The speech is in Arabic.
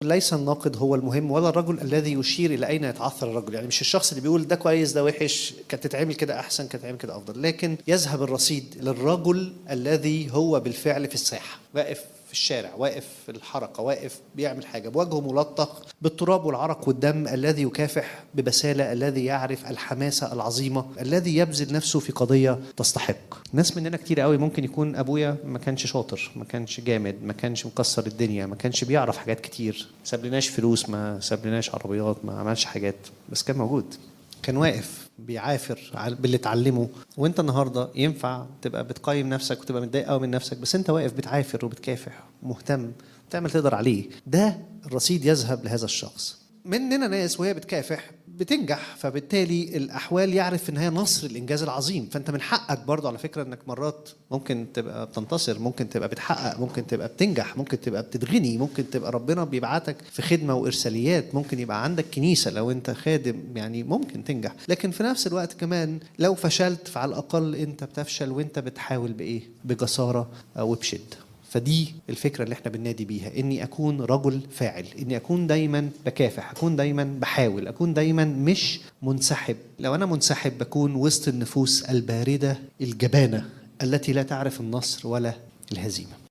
ليس الناقد هو المهم ولا الرجل الذي يشير إلى أين يتعثر الرجل. يعني مش الشخص اللي بيقول ده كويس ده وحش، كانت تتعمل كده أحسن، كانت تتعمل كده أفضل، لكن يذهب الرصيد للرجل الذي هو بالفعل في الساحة، واقف في الشارع، واقف في الحركة، واقف بيعمل حاجة بوجهه ملطخ بالتراب والعرق والدم، الذي يكافح ببسالة، الذي يعرف الحماسة العظيمة، الذي يبذل نفسه في قضية تستحق. ناس مننا كتير قوي ممكن يكون أبويا ما كانش شاطر، ما كانش جامد، ما كانش مكسر الدنيا، ما كانش بيعرف حاجات كتير، سابلناش فلوس، ما سابلناش عربيات، ما عملش حاجات، بس كان موجود، كان واقف بيعافر باللي اتعلمه. وانت النهارده ينفع تبقى بتقيم نفسك وتبقى متضايق قوي من نفسك، بس انت واقف بتعافر وبتكافح ومهتم وتعمل تقدر عليه. ده الرصيد يذهب لهذا الشخص. مننا ناس وهي بتكافح بتنجح، فبالتالي الأحوال يعرف إن هي نصر الإنجاز العظيم. فأنت من حقك برضو على فكرة إنك مرات ممكن تبقى بتنتصر، ممكن تبقى بتحقق، ممكن تبقى بتنجح، ممكن تبقى بتتغني، ممكن تبقى ربنا بيبعتك في خدمة وإرساليات، ممكن يبقى عندك كنيسة لو أنت خادم، يعني ممكن تنجح. لكن في نفس الوقت كمان لو فشلت فعلى الأقل أنت بتفشل وأنت بتحاول بإيه؟ بجسارة وبشدة. فدي الفكرة اللي احنا بننادي بيها، اني اكون رجل فاعل، اني اكون دايما بكافح، اكون دايما بحاول، اكون دايما مش منسحب. لو انا منسحب بكون وسط النفوس الباردة الجبانة التي لا تعرف النصر ولا الهزيمة.